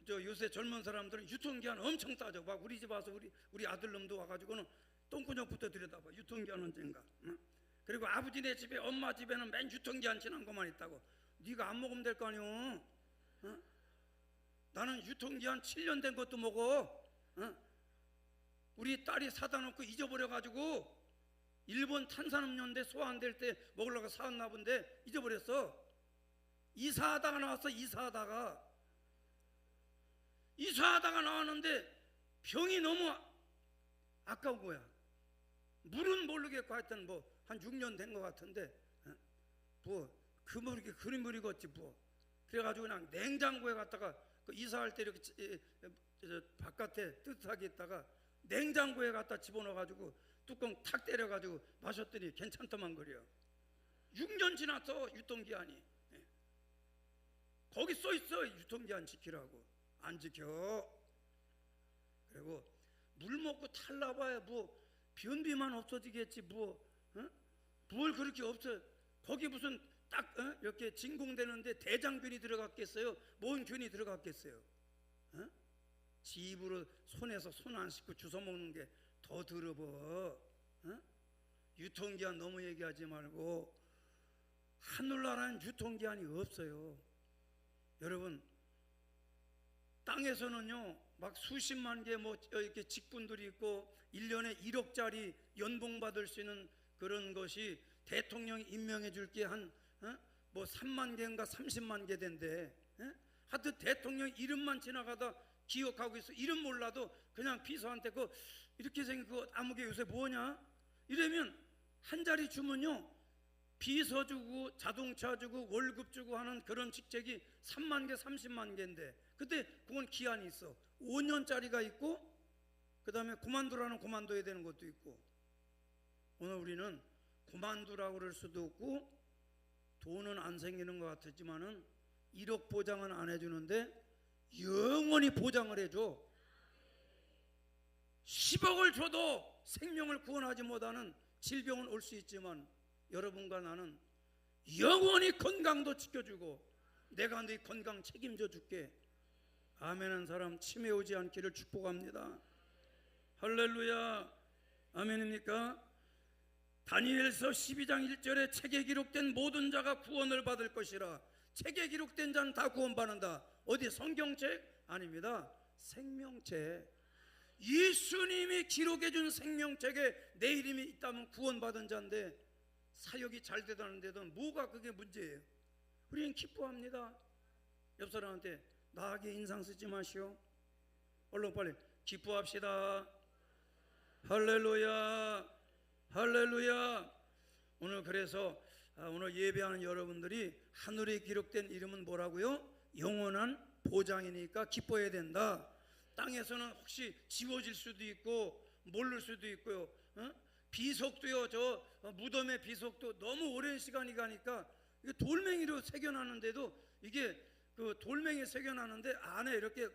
저 요새 젊은 사람들은 유통기한 엄청 따져. 막 우리 집 와서 우리 아들놈도 와가지고는 똥구녕부터 들여다봐. 유통기한 언젠가. 그리고 아버지네 집에, 엄마 집에는 맨 유통기한 지난 것만 있다고. 네가 안 먹으면 될 거 아니오. 나는 유통기한 7년 된 것도 먹어. 우리 딸이 사다 놓고 잊어버려가지고 일본 탄산음료인데 소화 안 될 때 먹으려고 사왔나 본데 잊어버렸어. 이사하다가 나왔어. 이사하다가 나왔는데 병이 너무 아까운 거야. 물은 모르겠고 하여튼 뭐 한 6년 된 것 같은데 뭐 그뭐 이렇게 그림 그리겠지 뭐. 그래가지고 그냥 냉장고에 갔다가 그 이사할 때 이렇게 바깥에 뜨뜻하게 있다가 냉장고에 갖다 집어넣어가지고 뚜껑 탁 때려가지고 마셨더니 괜찮더만 그래요. 6년 지났어 유통기한이. 거기 써있어 유통기한 지키라고. 안 지켜. 그리고 물 먹고 탈라봐야 뭐 변비만 없어지겠지 뭐. 뭘 그렇게 없어. 거기 무슨 딱 이렇게 진공되는데 대장균이 들어갔겠어요? 뭔 균이 들어갔겠어요? 지 입으로 손에서 손 안 씻고 주워 먹는 게 더 더러워. 유통기한 너무 얘기하지 말고, 하늘나라는 유통기한이 없어요. 여러분, 땅에서는요 막 수십만 개 뭐 이렇게 직분들이 있고 1년에 1억짜리 연봉 받을 수 있는 그런 것이 대통령이 임명해 줄 게 한 뭐 3만 개인가 30만 개 된대. 하여튼 대통령 이름만 지나가다 기억하고 있어. 이름 몰라도 그냥 비서한테 그 이렇게 생긴 그 아무개 요새 뭐냐 이러면 한 자리 주면요 비서 주고 자동차 주고 월급 주고 하는 그런 직책이 3만 개 30만 개인데, 근데 그건 기한이 있어. 5년짜리가 있고 그 다음에 그만두라는 그만둬야 되는 것도 있고. 오늘 우리는 그만두라고 그럴 수도 없고 돈은 안 생기는 것 같았지만은 1억 보장은 안 해주는데 영원히 보장을 해줘. 10억을 줘도 생명을 구원하지 못하는 질병은 올 수 있지만 여러분과 나는 영원히 건강도 지켜주고 내가 네 건강 책임져 줄게. 아멘한 사람 치매 오지 않기를 축복합니다. 할렐루야. 아멘입니까? 다니엘서 12장 1절에 책에 기록된 모든 자가 구원을 받을 것이라. 책에 기록된 자는 다 구원받는다. 어디 성경책? 아닙니다. 생명책. 예수님이 기록해 준 생명책에 내 이름이 있다면 구원받은 자인데 사역이 잘 되다는데도 뭐가 그게 문제예요? 우리는 기뻐합니다. 옆 사람한테 나에게 인상 쓰지 마시오. 얼른 빨리 기뻐합시다. 할렐루야. 할렐루야. 오늘 그래서 오늘 예배하는 여러분들이 하늘에 기록된 이름은 뭐라고요? 영원한 보장이니까 기뻐해야 된다. 땅에서는 혹시 지워질 수도 있고 모를 수도 있고요. 비석도요, 저 무덤의 비석도 너무 오랜 시간이 가니까 이게 돌멩이로 새겨놨는데도 이게 그 돌멩이 새겨놨는데 안에 이렇게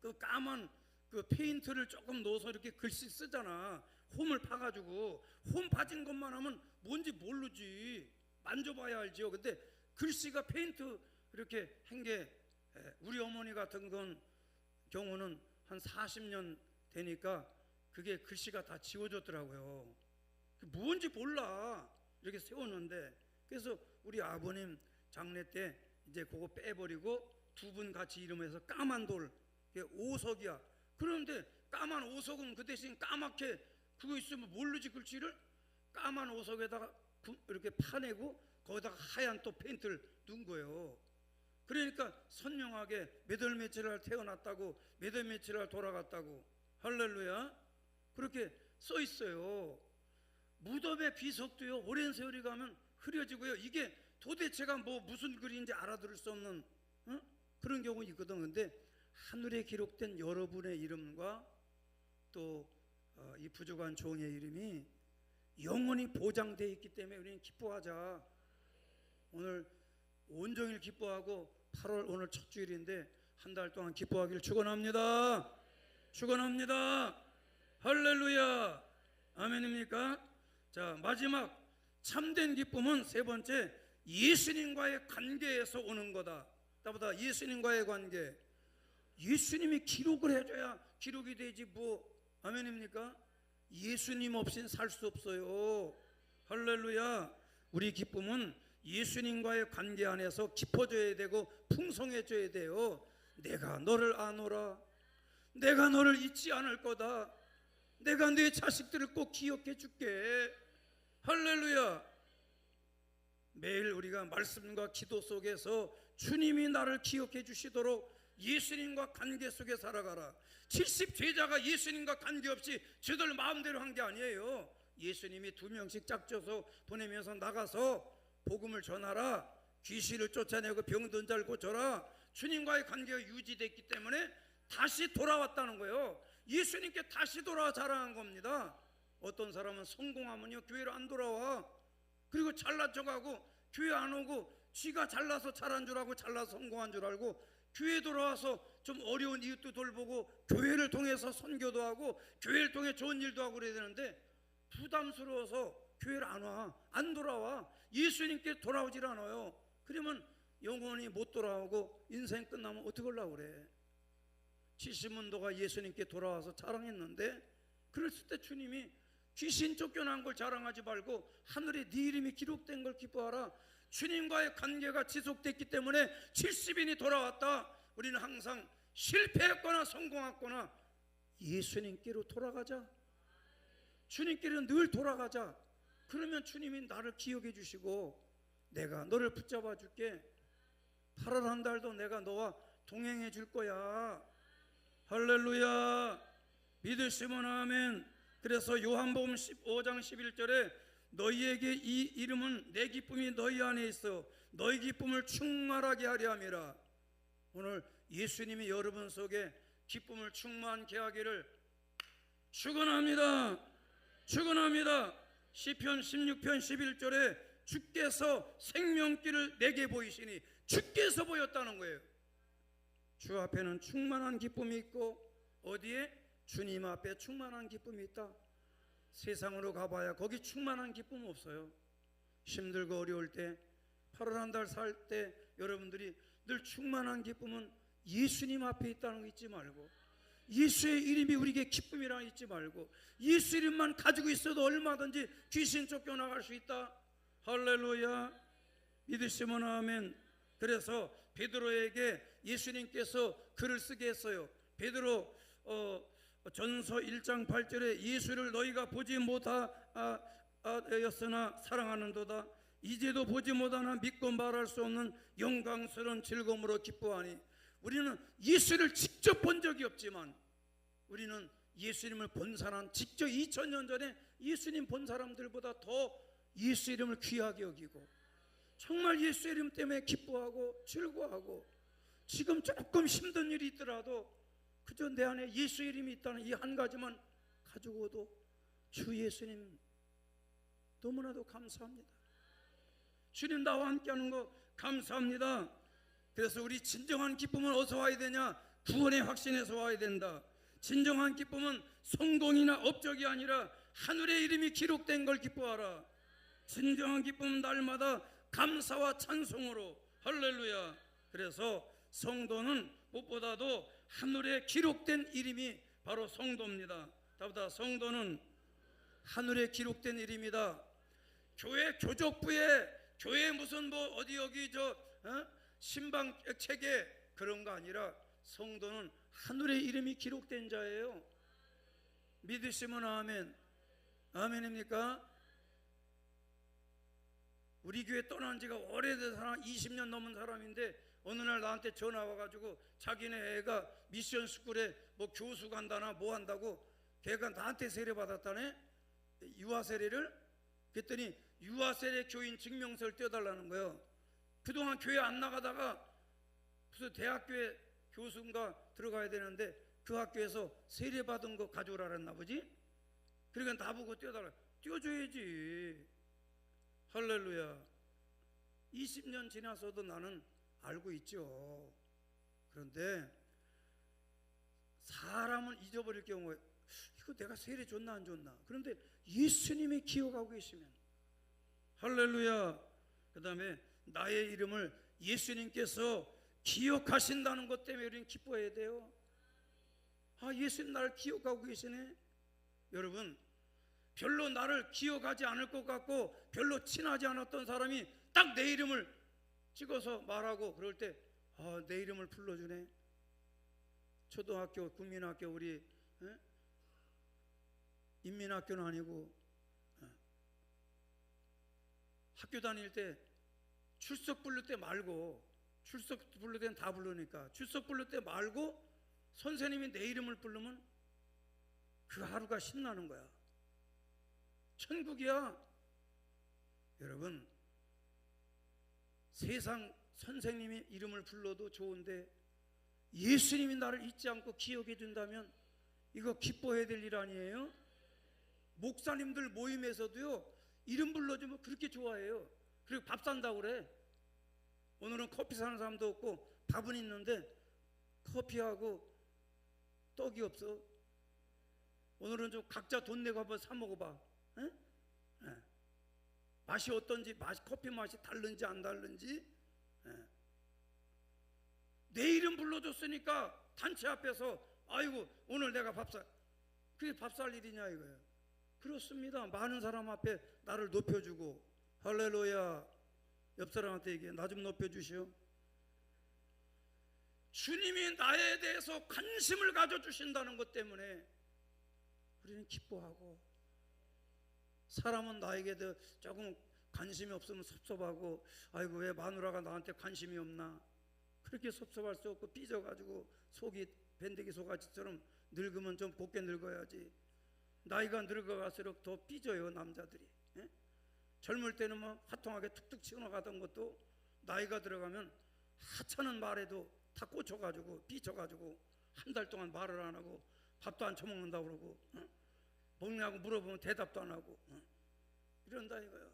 그 까만 그 페인트를 조금 넣어서 이렇게 글씨 쓰잖아. 홈을 파가지고 홈 파진 것만 하면 뭔지 모르지. 만져봐야 알지요. 근데 글씨가 페인트 이렇게 한 게 우리 어머니 같은 건 경우는 한 40년 되니까 그게 글씨가 다 지워졌더라고요. 뭔지 몰라. 이렇게 세웠는데 그래서 우리 아버님 장례 때 이제 그거 빼버리고 두 분 같이 이름해서 까만 돌, 오석이야. 그런데 까만 오석은 그 대신 까맣게 그거 있으면 모르지 글씨를. 까만 오석에다가 이렇게 파내고 거기다가 하얀 또 페인트를 넣은 거예요. 그러니까 선명하게 몇 월 며칠 날 태어났다고 몇 월 며칠 날 돌아갔다고. 할렐루야. 그렇게 써 있어요. 무덤의 비석도요 오랜 세월이 가면 흐려지고요. 이게 도대체가 뭐 무슨 글인지 알아들을 수 없는 그런 경우 있거든. 근데 하늘에 기록된 여러분의 이름과 또 이 부족한 종의 이름이 영원히 보장되어 있기 때문에 우리는 기뻐하자. 오늘 온종일 기뻐하고 8월 오늘 첫 주일인데 한 달 동안 기뻐하기를 축원합니다. 축원합니다. 할렐루야. 아멘입니까? 자, 마지막 참된 기쁨은 세 번째, 예수님과의 관계에서 오는 거다. 나보다 예수님과의 관계. 예수님이 기록을 해줘야 기록이 되지 뭐. 아멘입니까? 예수님 없이는 살 수 없어요. 할렐루야. 우리 기쁨은 예수님과의 관계 안에서 깊어져야 되고 풍성해져야 돼요. 내가 너를 아노라. 내가 너를 잊지 않을 거다. 내가 네 자식들을 꼭 기억해 줄게. 할렐루야. 매일 우리가 말씀과 기도 속에서 주님이 나를 기억해 주시도록 예수님과 관계 속에 살아가라. 70제자가 예수님과 관계없이 저들 마음대로 한 게 아니에요. 예수님이 2명씩 짝져서 보내면서 나가서 복음을 전하라. 귀신을 쫓아내고 병든 자를 고쳐라. 주님과의 관계가 유지됐기 때문에 다시 돌아왔다는 거예요. 예수님께 다시 돌아와 자랑한 겁니다. 어떤 사람은 성공하면요 교회로 안 돌아와. 그리고 잘난 척하고 교회 안 오고 지가 잘나서 잘한 줄 알고 잘나서 성공한 줄 알고 교회 돌아와서 좀 어려운 이웃도 돌보고 교회를 통해서 선교도 하고 교회를 통해 좋은 일도 하고 그래야 되는데 부담스러워서 교회를 안 와. 안 돌아와. 예수님께 돌아오질 않아요. 그러면 영원히 못 돌아오고 인생 끝나면 어떻게 하려고 그래. 70문도가 예수님께 돌아와서 자랑했는데 그랬을 때 주님이 귀신 쫓겨난 걸 자랑하지 말고 하늘에 네 이름이 기록된 걸 기뻐하라. 주님과의 관계가 지속됐기 때문에 70인이 돌아왔다. 우리는 항상 실패했거나 성공했거나 예수님께로 돌아가자. 주님께로 늘 돌아가자. 그러면 주님이 나를 기억해 주시고 내가 너를 붙잡아 줄게. 8월 한 달도 내가 너와 동행해 줄 거야. 할렐루야. 믿으시면 아멘. 그래서 요한복음 15장 11절에 너희에게 이 이름은 내 기쁨이 너희 안에 있어 너희 기쁨을 충만하게 하려 함이라. 오늘 예수님이 여러분 속에 기쁨을 충만케 하기를 축원합니다. 축원합니다. 시편 16편 11절에 주께서 생명길을 내게 보이시니 주께서 보였다는 거예요. 주 앞에는 충만한 기쁨이 있고 어디에? 주님 앞에 충만한 기쁨이 있다. 세상으로 가봐야 거기 충만한 기쁨 없어요. 힘들고 어려울 때 8월 한 달 살 때 여러분들이 늘 충만한 기쁨은 예수님 앞에 있다는 거 잊지 말고, 예수의 이름이 우리에게 기쁨이라 잊지 말고, 예수 이름만 가지고 있어도 얼마든지 귀신 쫓겨나갈 수 있다. 할렐루야. 믿으시면 아멘. 그래서 베드로에게 예수님께서 글을 쓰게 했어요. 베드로 전서 1장 8절에 예수를 너희가 보지 못하였으나 사랑하는도다. 이제도 보지 못하나 믿고 말할 수 없는 영광스러운 즐거움으로 기뻐하니. 우리는 예수를 직접 본 적이 없지만 우리는 예수님을 본 사람, 직접 2000년 전에 예수님 본 사람들보다 더 예수 이름을 귀하게 여기고 정말 예수 이름 때문에 기뻐하고 즐거워하고, 지금 조금 힘든 일이 있더라도 그저 내 안에 예수 이름이 있다는 이 한 가지만 가지고도 주 예수님 너무나도 감사합니다. 주님 나와 함께하는 거 감사합니다. 그래서 우리 진정한 기쁨은 어디서 와야 되냐? 구원의 확신에서 와야 된다. 진정한 기쁨은 성공이나 업적이 아니라 하늘의 이름이 기록된 걸 기뻐하라. 진정한 기쁨은 날마다 감사와 찬송으로. 할렐루야. 그래서 성도는 무엇보다도 하늘에 기록된 이름이 바로 성도입니다. 다보다 성도는 하늘에 기록된 이름이다. 교회 교족부에 교회 무슨 뭐 어디 여기 신방 책에 그런 거 아니라 성도는 하늘의 이름이 기록된 자예요. 믿으시면 아멘. 아멘입니까? 우리 교회 떠난 지가 오래된 사람, 20년 넘은 사람인데 어느 날 나한테 전화 와가지고 자기네 애가 미션 스쿨에 뭐 교수 간다나 뭐 한다고 걔가 나한테 세례 받았다네. 유아 세례를. 그랬더니 유아 세례 교인 증명서를 떼어달라는 거예요. 그동안 교회 안 나가다가 무슨 대학교에 교수인가 들어가야 되는데 그 학교에서 세례 받은 거 가져오라 그랬나 보지. 그러니까 나보고 떼어달라. 떼어줘야지. 할렐루야. 20년 지나서도 나는 알고 있죠. 그런데 사람은 잊어버릴 경우에 이거 내가 세례 줬나 안 줬나. 그런데 예수님이 기억하고 계시면 할렐루야. 그 다음에 나의 이름을 예수님께서 기억하신다는 것 때문에 우리는 기뻐해야 돼요. 아, 예수님 나를 기억하고 계시네. 여러분, 별로 나를 기억하지 않을 것 같고 별로 친하지 않았던 사람이 딱 내 이름을 찍어서 말하고 그럴 때 내 이름을 불러주네. 초등학교, 국민학교, 우리 인민학교는 아니고 학교 다닐 때 출석 부를 때 말고, 출석 부를 때는 다 부르니까 출석 부를 때 말고 선생님이 내 이름을 부르면 그 하루가 신나는 거야. 천국이야. 여러분, 세상 선생님이 이름을 불러도 좋은데 예수님이 나를 잊지 않고 기억해 준다면 이거 기뻐해야 될 일 아니에요? 목사님들 모임에서도요 이름 불러주면 그렇게 좋아해요. 그리고 밥 산다고 그래. 오늘은 커피 사는 사람도 없고 밥은 있는데 커피하고 떡이 없어. 오늘은 좀 각자 돈 내고 한번 사 먹어봐. 에? 에. 맛이 어떤지, 커피 맛이 다른지 안 다른지. 내 이름 불러줬으니까 단체 앞에서 아이고 오늘 내가 그게 밥 살 일이냐 이거예요. 그렇습니다. 많은 사람 앞에 나를 높여주고. 할렐루야. 옆 사람한테 얘기해. 나 좀 높여주시오. 주님이 나에 대해서 관심을 가져주신다는 것 때문에 우리는 기뻐하고, 사람은 나에게 조금 관심이 없으면 섭섭하고, 아이고 왜 마누라가 나한테 관심이 없나, 그렇게 섭섭할 수 없고, 삐져가지고 속이 밴데기 소가지처럼 늙으면 좀 곱게 늙어야지. 나이가 늙어갈수록 더 삐져요, 남자들이. 예? 젊을 때는 뭐 화통하게 툭툭 치어나가던 것도 나이가 들어가면 하찮은 말에도 다 꽂혀가지고 삐쳐가지고 한 달 동안 말을 안 하고 밥도 안 처먹는다고 그러고, 먹냐고 물어보면 대답도 안 하고, 이런다 이거야.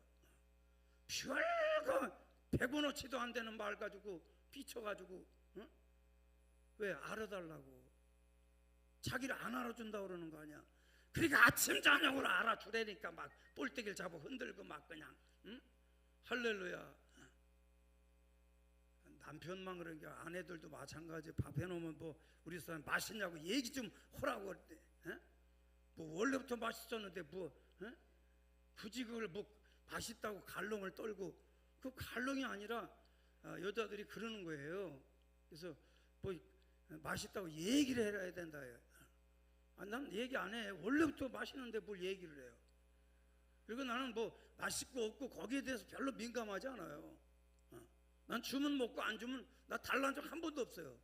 별거 100원어치도 안 되는 말 가지고 삐쳐가지고, 왜? 알아달라고. 자기를 안 알아준다고 그러는 거 아니야. 그러니까 아침 저녁으로 알아주라니까 막 볼때기를 잡아 흔들고 막 그냥, 할렐루야. 남편만 그런 게 아내들도 마찬가지. 밥 해놓으면 뭐 우리 사람 맛있냐고 얘기 좀 하라고 그랬대. 뭐 원래부터 맛있었는데 뭐 굳이 그걸 뭐 맛있다고 갈롱을 떨고, 그 갈롱이 아니라 여자들이 그러는 거예요. 그래서 뭐 맛있다고 얘기를 해야 된다. 난 얘기 안 해. 원래부터 맛있는데 뭘 얘기를 해요. 그리고 나는 뭐 맛있고 없고 거기에 대해서 별로 민감하지 않아요. 난 주면 먹고 안 주면 나 달란 적 한 번도 없어요.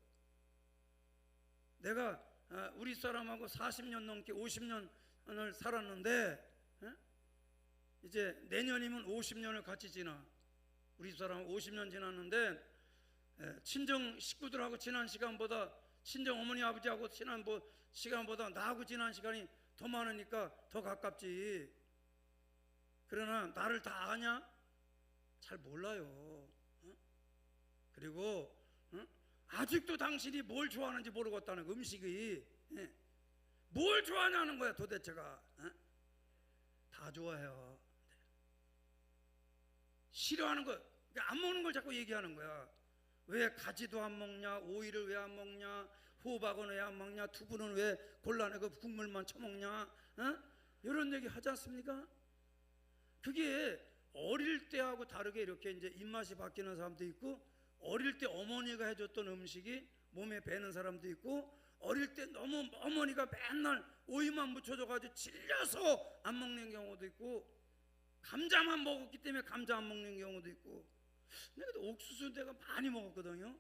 내가 우리 사람하고 40년 넘게 50년을 살았는데, 이제 내년이면 50년을 같이 지나. 우리 사람 50년 지났는데, 친정 식구들하고 지난 시간보다, 친정 어머니 아버지하고 지난 시간보다 나하고 지난 시간이 더 많으니까 더 가깝지. 그러나 나를 다 아냐? 잘 몰라요. 그리고 아직도 당신이 뭘 좋아하는지 모르겠다는 거, 음식이. 뭘 좋아하냐는 거야 도대체가. 다 좋아해요. 싫어하는 거, 그러니까 안 먹는 걸 자꾸 얘기하는 거야. 왜 가지도 안 먹냐, 오이를 왜 안 먹냐, 호박은 왜 안 먹냐, 두부는 왜 골라내고 국물만 처먹냐, 이런 얘기 하지 않습니까? 그게 어릴 때하고 다르게 이렇게 이제 입맛이 바뀌는 사람도 있고, 어릴 때 어머니가 해줬던 음식이 몸에 배는 사람도 있고, 어릴 때 너무 어머니가 맨날 오이만 묻혀줘가지고 질려서 안 먹는 경우도 있고, 감자만 먹었기 때문에 감자 안 먹는 경우도 있고. 근데 옥수수 내가 많이 먹었거든요.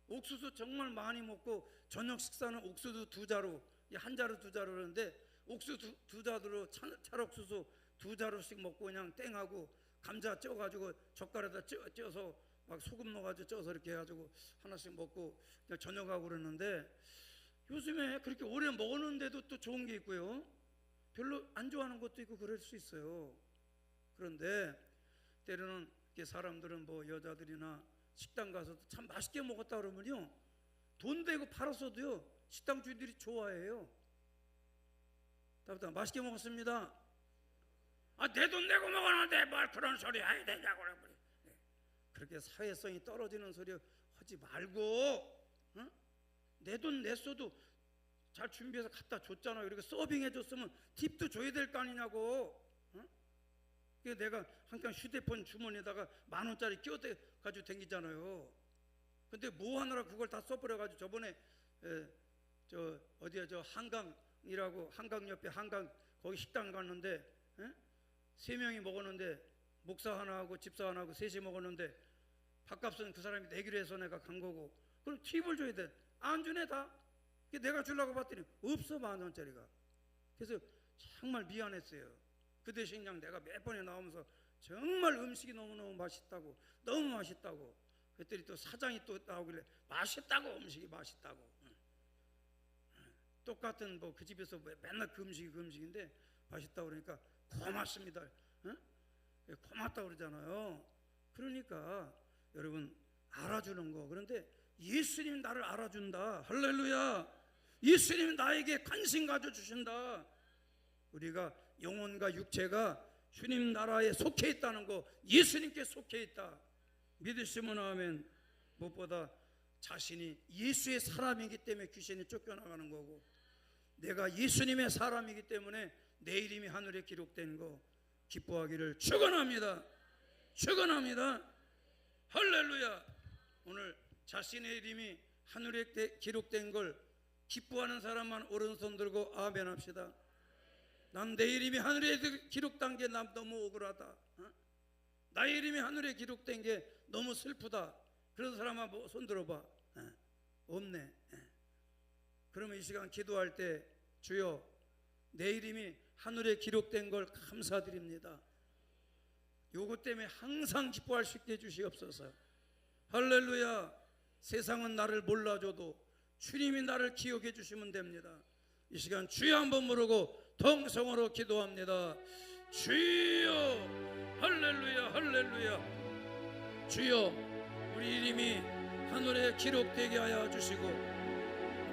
옥수수 정말 많이 먹고, 저녁 식사는 옥수수 2자루, 한 자루 2자루 그러는데 옥수수 2자루로 찰옥수수 2자루씩 먹고 그냥 땡하고, 감자 쪄가지고 젓갈에다 쪄서 막 소금 넣어가지고 쪄서 이렇게 해가지고 하나씩 먹고 그냥 저녁하고 그러는데, 요즘에 그렇게 오래 먹었는데도 또 좋은 게 있고요, 별로 안 좋아하는 것도 있고 그럴 수 있어요. 그런데 때로는 사람들은 뭐 여자들이나 식당 가서도 참 맛있게 먹었다 그러면요, 돈 대고 팔았어도요 식당 주인들이 좋아해요. 답답 맛있게 먹었습니다. 내 돈 내고 먹었는데 뭘 그런 소리 해야 되냐고. 그렇게 사회성이 떨어지는 소리 하지 말고, 내 돈 냈어도 잘 준비해서 갖다 줬잖아요. 그리고 서빙해 줬으면 팁도 줘야 될 거 아니냐고. 그래서 내가 항상 휴대폰 주머니에다가 10,000원짜리 끼워가지고 댕기잖아요. 근데 뭐 하느라 그걸 다 써버려가지고, 저번에 저 어디야, 저 한강이라고, 한강 옆에 한강 거기 식당 갔는데, 3명이 먹었는데 목사 하나하고 집사 하나하고 셋이 먹었는데 밥값은 그 사람이 내기로 해서 내가 간 거고, 그럼 팁을 줘야 돼. 안 주네 다. 내가 주려고 봤더니 없어, 10,000원짜리가. 그래서 정말 미안했어요. 그 대신 그냥 내가 몇 번에 나오면서 정말 음식이 너무너무 맛있다고, 너무 맛있다고. 그랬더니 또 사장이 또 나오길래 맛있다고, 음식이 맛있다고. 똑같은 뭐 그 집에서 맨날 그 음식인데 맛있다고 그러니까 고맙습니다. 고맙다고 그러잖아요. 그러니까 여러분, 알아주는 거. 그런데 예수님이 나를 알아준다. 할렐루야. 예수님이 나에게 관심 가져주신다. 우리가 영혼과 육체가 주님 나라에 속해 있다는 거, 예수님께 속해 있다 믿으시면 아멘. 무엇보다 자신이 예수의 사람이기 때문에 귀신이 쫓겨나가는 거고, 내가 예수님의 사람이기 때문에 내 이름이 하늘에 기록된 거 기뻐하기를 축원합니다. 축원합니다. 할렐루야. 오늘 자신의 이름이 하늘에 기록된 걸 기뻐하는 사람만 오른손 들고 아멘 합시다. 난 내 이름이 하늘에 기록된 게 난 너무 억울하다. 나의 이름이 하늘에 기록된 게 너무 슬프다. 그런 사람만 손 들어봐. 없네. 그러면 이 시간 기도할 때 주여 내 이름이 하늘에 기록된 걸 감사드립니다. 요것 때문에 항상 기뻐할 수 있게 해주시옵소서. 할렐루야. 세상은 나를 몰라줘도 주님이 나를 기억해 주시면 됩니다. 이 시간 주여 한번 부르고 통성으로 기도합니다. 주여. 할렐루야. 할렐루야. 주여 우리 이름이 하늘에 기록되게 하여 주시고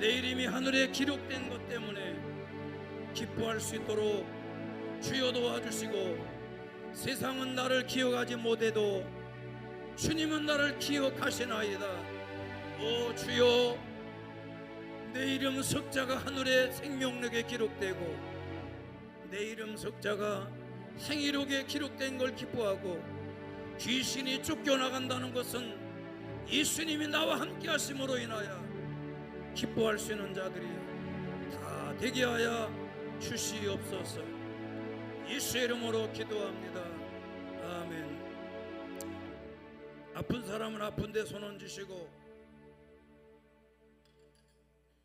내 이름이 하늘에 기록된 것 때문에 기뻐할 수 있도록 주여 도와주시고 세상은 나를 기억하지 못해도 주님은 나를 기억하시나이다. 오 주여 내 이름 석자가 하늘의 생명록에 기록되고 내 이름 석자가 행위록에 기록된 걸 기뻐하고 귀신이 쫓겨나간다는 것은 예수님이 나와 함께 하심으로 인하여 기뻐할 수 있는 자들이 다 되게 하여 주시옵소서. 예수의 이름으로 기도합니다. 아멘. 아픈 사람은 아픈데 손 얹으시고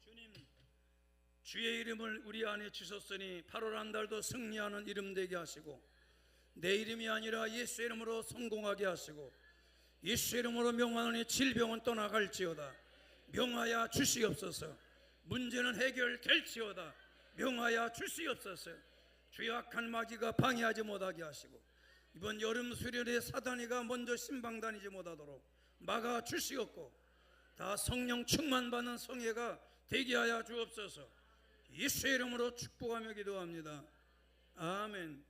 주님 주의 이름을 우리 안에 주셨으니 8월 한 달도 승리하는 이름 되게 하시고 내 이름이 아니라 예수의 이름으로 성공하게 하시고 예수의 이름으로 명하노니 질병은 떠나갈지어다. 명하여 주시옵소서. 문제는 해결될지어다. 명하여 주시옵소서. 주의 악한 마귀가 방해하지 못하게 하시고 이번 여름 수련회 사단이가 먼저 신방다니지 못하도록 막아 주시옵고 다 성령 충만받는 성회가 되게 하여 주옵소서. 예수의 이름으로 축복하며 기도합니다. 아멘.